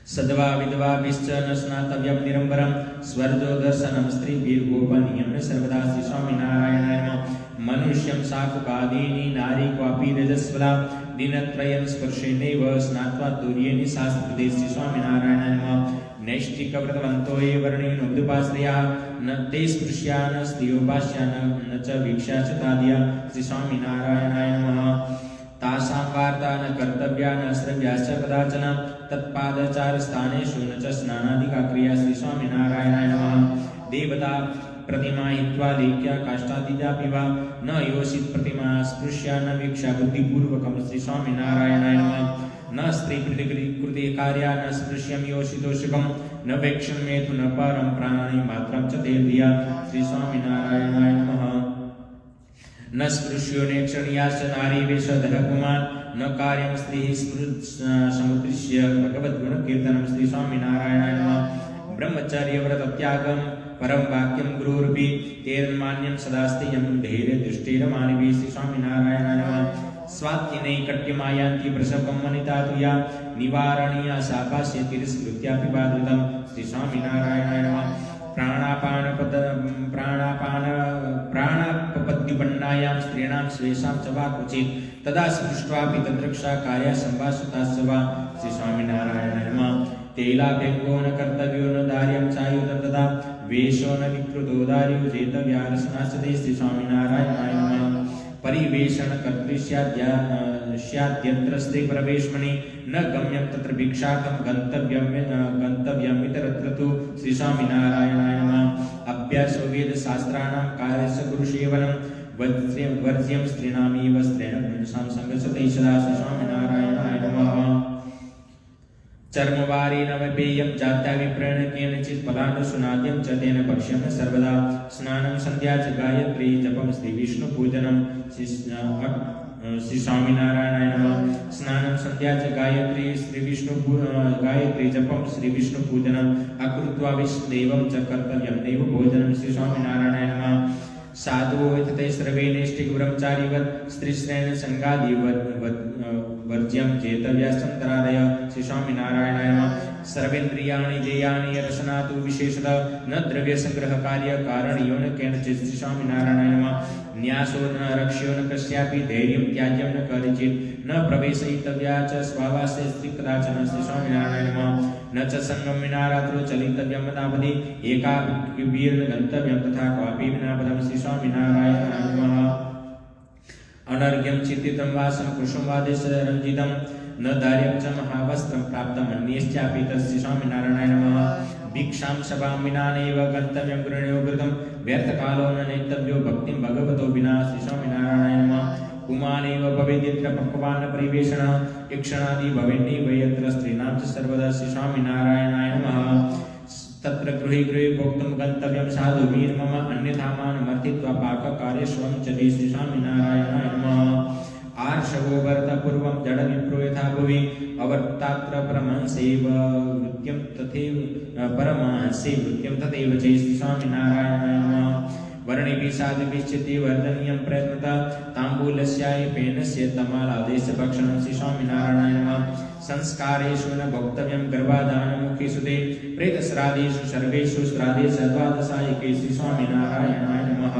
सद्वा विधवाभिश्च न स्नातव्यं निरम्बरं स्वर्गो दर्शनं स्त्रीभिर्गोपनीयं न सर्वदा श्री स्वामिनारायणाय नमः। मनुष्यं साकुपादीनि नारी क्वापि रजस्वला दिनत्रयं स्पर्शेनैव स्नात्वा तुर्येणि शास्त्रकृते श्री स्वामिनारायणाय नमः। नैष्टिकव्रतवन्तो ये वर्णेन उद्युपाश्रयाः न ते स्पृश्या न स्त्रियोपास्या न च वीक्षा च तादया श्री स्वामिनारायणाय नमः। तासां वार्ता न कर्तव्या न श्रव्याश्च कदाचन तत्पादचारस्थानेषु न च स्नानादिका क्रिया श्री स्वामिनारायणाय नमः। देवता प्रतिमा हित्वा लेख्या काष्ठादिजापि वा न योषित प्रतिमा स्पृश्या न वीक्षा बुद्धिपूर्वकं श्री स्वामिनारायणाय नमः। न स्त्रीकृते कार्या न स्पृश्यं योषितोषकं न वेक्षं मेथु न परं प्राणानि मात्रं च ते धिया श्री स्वामिनारायणाय नमः। न स्पृश्यो नेक्षणीयाश्च नारी वेषधः पुमान् न कार्यं स्त्रीः समुद्दिश्य भगवद्गुणकीर्तनं श्री स्वामिनारायणाय नमः। ब्रह्मचर्यव्रतत्यागं परं वाक्यं गुरुरपि तेर्मान्यं सदास्तेयं धैर्यदृष्टिरमानिभिः श्री स्वामिनारायणाय नमः। स्वात्तिनैकट्यमायान्ति प्रसवं वनिता तुया निवारणीया सापास्य तिरस्कृत्यापि बाधितं श्री स्वामिनारायणाय नमः। प्राणापपद्युपन्नायां स्त्रीणां स्वेषां च वा क्वचित् तदा स्पृष्ट्वापि तद्रक्षा कार्या संभाषिताश्च वा श्री स्वामिनारायणाय नमः। तेलाभ्यङ्गो न कर्तव्यो न दार्यं चायुधं तदा वेषो न विकृतो दार्यो जेतव्यारसनाश्च श्री स्वामिनारायणाय नमः। परिवेषण कर्तृष्याद्यत्र स्ते प्रवेशमणि न गम्यं तत्र भिक्षार्थं गन्तव्यमितरत्र तु श्री स्वामिनारायणाय नमः। अभ्यासो वेदशास्त्राणां कार्यस्य गुरुसेवनं वर्ज्यं स्त्रीणामेव स्त्रेण पुंसां संगच्छते सदा श्री स्वामिनारायणाय नमः। चर्मवारेणमपेयं जात्या विप्रेण केनचित् फलानुसुनाद्यं च तेन भक्ष्यं सर्वदा स्नानं सन्ध्या च गायत्री जपं श्री विष्णुपूजनं श्री स्वामिनारायणाय नमः। स्नानं सन्ध्या च गायत्री गायत्री जपं श्री विष्णुपूजनम् अकृत्वा विष्णुदेवं च कर्तव्यं देवभोजनं श्री स्वामिनारायणाय नमः। साधुवो यतते सर्वे नैष्टिकब्रह्मचारिवत् स्त्रीश्रेण संगादिवर्ज्यं चेतव्यास्तरादय श्री स्वामिनारायणाय नमः। सर्वेन्द्रियाणि जेयानि रसनातु विशेषतः न द्रव्यसंग्रहकार्य कारणीयो न केनचित् श्री स्वामिनारायणाय नमः। न्यासो न रक्ष्यो न कस्यापि धैर्यं त्याज्यं न करिचित् न प्रवेशयितव्या च स्वावासे स्त्री कदाचन श्री स्वामिनारायण नमः। न च संगं विना रात्रौ चलितव्यं मदापदि एकाकीर्न गन्तव्यं तथा क्वापि विना पदं श्री स्वामिनारायणाय नमः। अनर्घ्यं चित्तितं वासं कुशं वादेशरञ्जितं न दार्यं च महावस्त्रं प्राप्तम् अन्यश्चापि तस्य स्वामिनारायणाय नमः। भिक्षां सभां विना नैव गन्तव्यं गृह्णयो घृतं व्यर्थकालो न नेतव्यो भक्तिं भगवतो विना श्री स्वामिनारायणाय नमः। पुमानेव भवेद्यत्र पक्वान्न परिवेषणः यक्षणादि भवेन्नेव यत्र स्त्रीणां च सर्वदा श्री स्वामिनारायणाय नमः। तत्र गृहे गृहे भोक्तुं गन्तव्यं साधुभिर्मम अन्यथा मानमर्थित्वा पाककार्येष्वं च ते श्री स्वामिनारायणाय नमः। आर्षवो वर्तपूर्वं जडविप्रो यथा भुवि अवर्तात्र परमहंसेव वृत्त्यं तथैव परमहंसे वृत्त्यं तथैव च श्री स्वामिनारायणाय नमः। वर्णिभिः साधुभिश्चित्ते वर्धनीयं प्रयत्नतः ताम्बूलस्यायपेनस्य तमालादेस्य भक्षणं श्री स्वामिनारायणाय नमः। संस्कारेषु न भोक्तव्यं गर्भाधानमुखेषु ते प्रेतश्राद्धेषु सर्वेषु श्राद्धेषु द्वादशायिके श्री स्वामिनारायणाय नमः।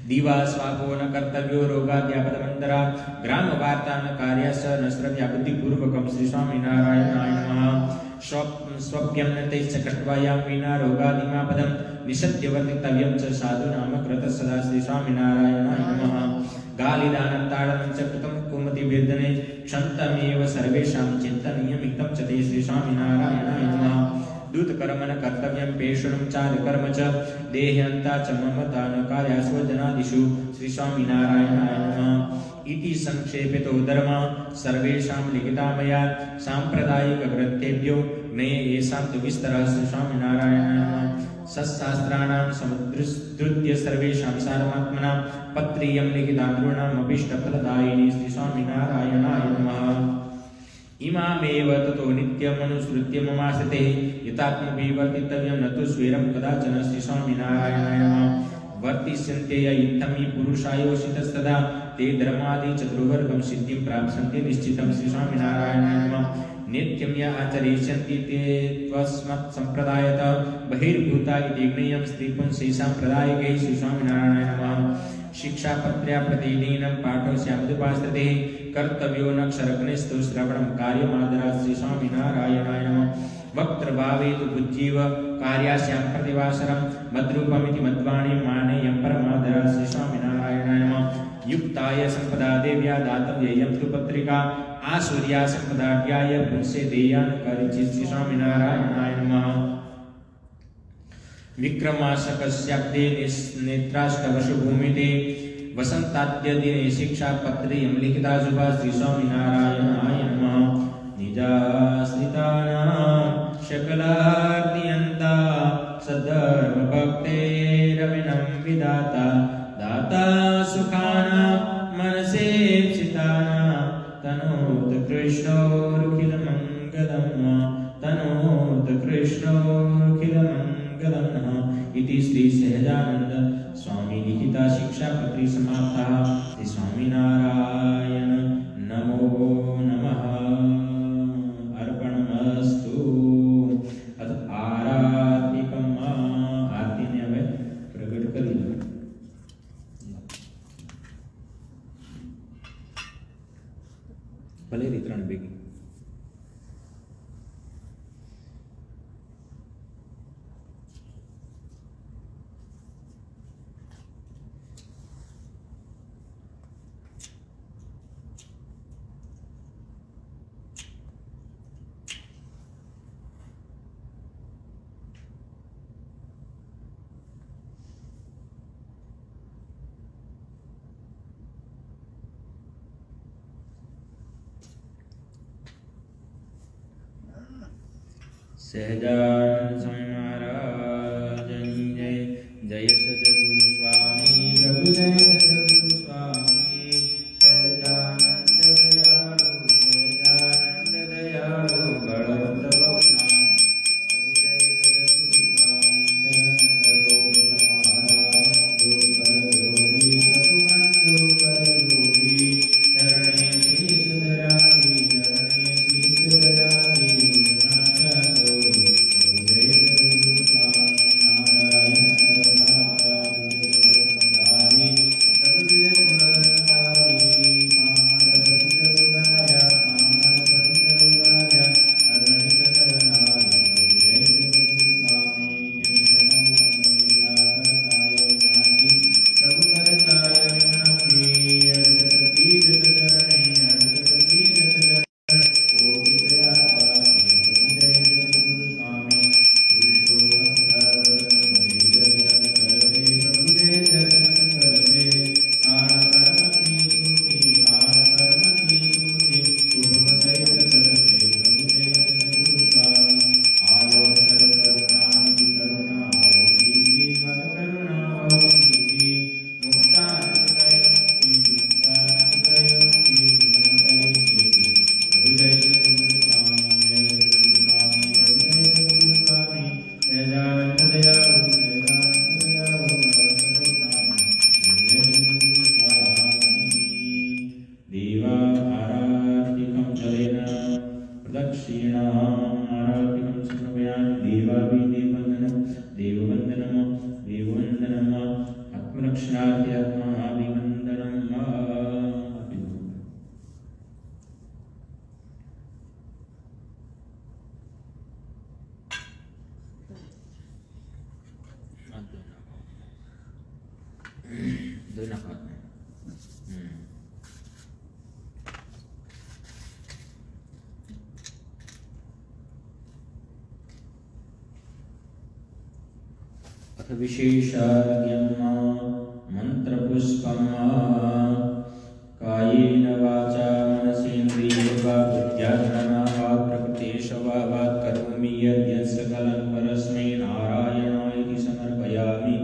दिवा स्वापो न कर्तव्यो रोगाद्यापदमन्तरा ग्रामवार्ता न कार्यस्य न श्रव्या बुद्धिपूर्वकं श्री स्वामिनारायणाय नमः। स्वप्यं न तैश्च कट्वायां विना रोगादिमापदं निषद्य वर्तितव्यं च साधुनाम कृतः सदा श्री स्वामिनारायणाय नमः। गालिदानताडनं च कृतं कुमतिवेदने क्षन्तमेव सर्वेषां चिन्तनीयमितं च ते श्रीस्वामिनारायणाय नमः दूतकर्मण कर्तव्यं पेषणं चारुकर्म च देह्यन्ता च ममता न कार्यास्वजनादिषु श्रीस्वामिनारायणाय नमः इति संक्षेपितो धर्म सर्वेषां लिखिता मया साम्प्रदायिकग्रन्थेभ्यो ज्ञेये येषां तु विस्तरः श्रीस्वामिनारायणाय नमः सत्शास्त्राणां समुद्धृत्य सर्वेषां सारमात्मनां पत्रियं लिखिताग्रूणाम् अभीष्टफलदायिनी श्रीस्वामिनारायणाय नमः इमामेव ततो नित्यमनुसृत्य ममाश्रिते यथात्मविवर्तितव्यं न तु स्वेरं कदाचन श्रीस्वामिनारायणाय नमः वर्तिष्यन्ते य इत्थं पुरुषायोषितस्तदा ते धर्मादि चतुर्वर्गं सिद्धिं प्राप्स्यन्ते निश्चितं श्रीस्वामिनारायणाय नमः नित्यं य आचरिष्यन्ति ते त्वस्मत् सम्प्रदायतः बहिर्भूता इति ज्ञेयं स्त्रीपुंसै साम्प्रदायिकैः श्रीस्वामिनारायणाय नमः शिक्षापत्र्या प्रतिदिनं पाठोऽस्यामुपाश्रिते कर्तव्यो नक्षरग्निस्तु श्रवणं कार्यमादरात् श्रीस्वामिनारायणाय नमः वक्त्रभावे तु बुद्धिव कार्यास्यां प्रतिवासरं मद्रूपमिति मद्वाणीं मानेयं परमादरात् श्रीस्वामिनारायणाय नमः युक्ताय सम्पदा देव्या दातव्येयं तु पत्रिका आसूर्या सम्पदाढ्याय पुंसे देयानुकारिचित् श्रीस्वामिनारायणाय नमः विक्रमाशकस्याब्दे नेत्राष्टवशु भूमिते वसन्ताद्य दिने शिक्षापत्रियं लिखिता शुभा श्रीस्वामिनारायणाय नमः निजाश्रितानां शकलार्तियन्ता सद्धर्मभक्तेरविनं विदाता दाता सुखानां मनसेप्सितानां तनोत कृष्णोऽखिलमङ्गलं तनोत कृष्णोऽखिलमङ्गलं इति श्री सहजानंद स्वामी लिखिता शिक्षापत्री समाप्ता श्री स्वामिनारायण नमो नमः अर्पणमस्तु अथ आराधिकम आरती ने हमें प्रकट करी भले रीतरण बेगी सहजानंद स्वामी महाराज जय जय सद्गुरु स्वामी प्रभु जय सद्गुरु स्वामी सहजानंद दयाळु बलवंत गोस्वामी प्रभु जय सद्गुरु स्वामी चरण सरोज तुम्हारा दो कर जोड़ी प्रभु बंधु कर जोड़ी चरणे शीश दयाली चरणे शीश दयाली अथ विशेषार्घ्यं मन्त्रपुष्पं कायेन वाचा मनसेन्द्रियैर्वा बुद्ध्यात्मना वा प्रकृतेशवात् करोमि यद्यत् सकलं परस्मै नारायणाय समर्पयामि।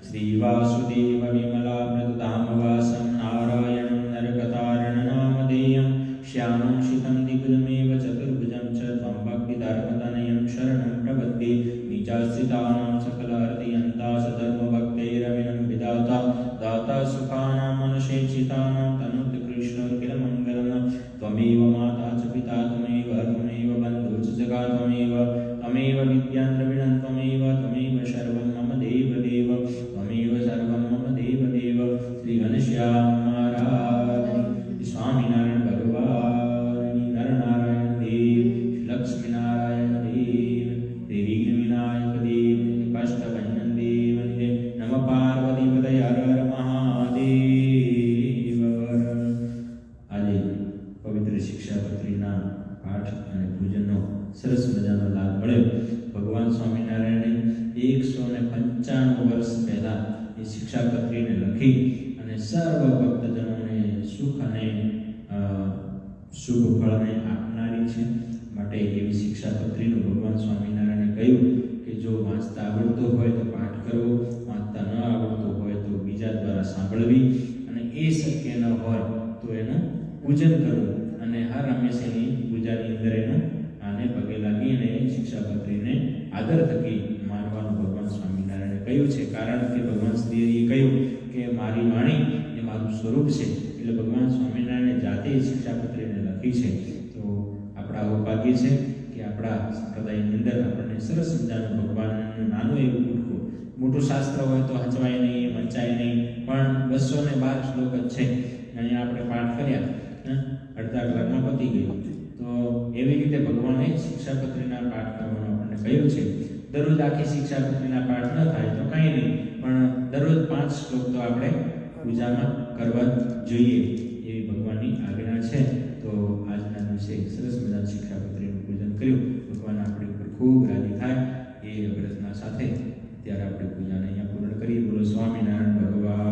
श्रीवासुदेव विमलामृतधामवासं नारायणं नरकतारणनामधेयं श्यामं शितं दिग्गजमेव चतुर्भुजं च त्वं भक्तिधर्मतनयं शरणं प्रपद्ये। निजास्थितानां सकलार्तियन्ता सधर्मभक्तैरविनं विधाता दाता सुखानां मनशेचितानां तनुत कृष्णोऽखिलमङ्गलं। त्वमेव माता च पिता त्वमेव बन्धुः च जगा त्वमेव विद्यां द्रविणं त्वमेव सर्वं मम देवदेव त्वमेव सर्वं मम देवदेव। श्री घनश्याम महाराज स्वामीनारायण भगवान नरनारायण देव लक्ष्मीनारायण देव विनायक देव कष्टभंजन देव नम पार्वती हर हर महादेव। આજે પવિત્ર શિક્ષાપત્રીના પાઠ અને પૂજનનો સરસ મજાનો લાભ મળ્યો. ભગવાન સ્વામિનારાયણે 195 વર્ષ પહેલા એ શિક્ષાપત્રીને લખી અને સર્વ ભક્તજનોને સુખ અને શુભ ફળને આપનારી છે. માટે એવી શિક્ષાપત્રીનું ભગવાન સ્વામિનારાયણે કહ્યું કે જો વાંચતા આવડતો હોય તો પાઠ કરવો, વાંચતા ન આવડતો હોય તો બીજા દ્વારા સાંભળવી, અને એ શક્ય ન હોય તો એનું પૂજન કરવું. અને હર હંમેશા એની પૂજાની અંદર એનું આને પગે લાગી અને શિક્ષાપત્રીને આદર થકી માનવાનું ભગવાન સ્વામિનારાયણે કહ્યું છે. કારણ કે ભગવાન શ્રીએ કહ્યું કે મારી વાણી એ મારું સ્વરૂપ છે, એટલે ભગવાન સ્વામિનારાયણે જાતે શિક્ષાપત્રીને લખી છે. તો આપણા આવું ભાગ્ય છે કે આપણા સંપ્રદાયની અંદર આપણને સરસ મજાનું ભગવાનનું નાનું એવું ટૂંકું મોટું શાસ્ત્ર હોય તો હચવાય નહીં, વંચાય નહીં, પણ 212 શ્લોક જ છે. અહીંયા આપણે પાઠ કર્યા, અડધા કલાકમાં પતી ગયું. તો એવી રીતે ભગવાને શિક્ષાપત્રીના પાઠ કરવાનું આપણને કહ્યું છે. દરરોજ આખી શિક્ષાપત્રીના પાઠ ન થાય તો કંઈ નહીં, પણ દરરોજ 5 શ્લોક તો આપણે પૂજામાં કરવા જોઈએ એવી ભગવાનની આજ્ઞા છે. તો આજના દિવસે સરસ મજાનું શિક્ષાપત્રીનું પૂજન કર્યું. ભગવાન આપણી ઉપર ખૂબ રાજી થાય એ અભ્યર્થના સાથે ત્યારે આપણે પૂજાને અહીંયા પૂર્ણ કરીએ. બોલો સ્વામિનારાયણ ભગવાન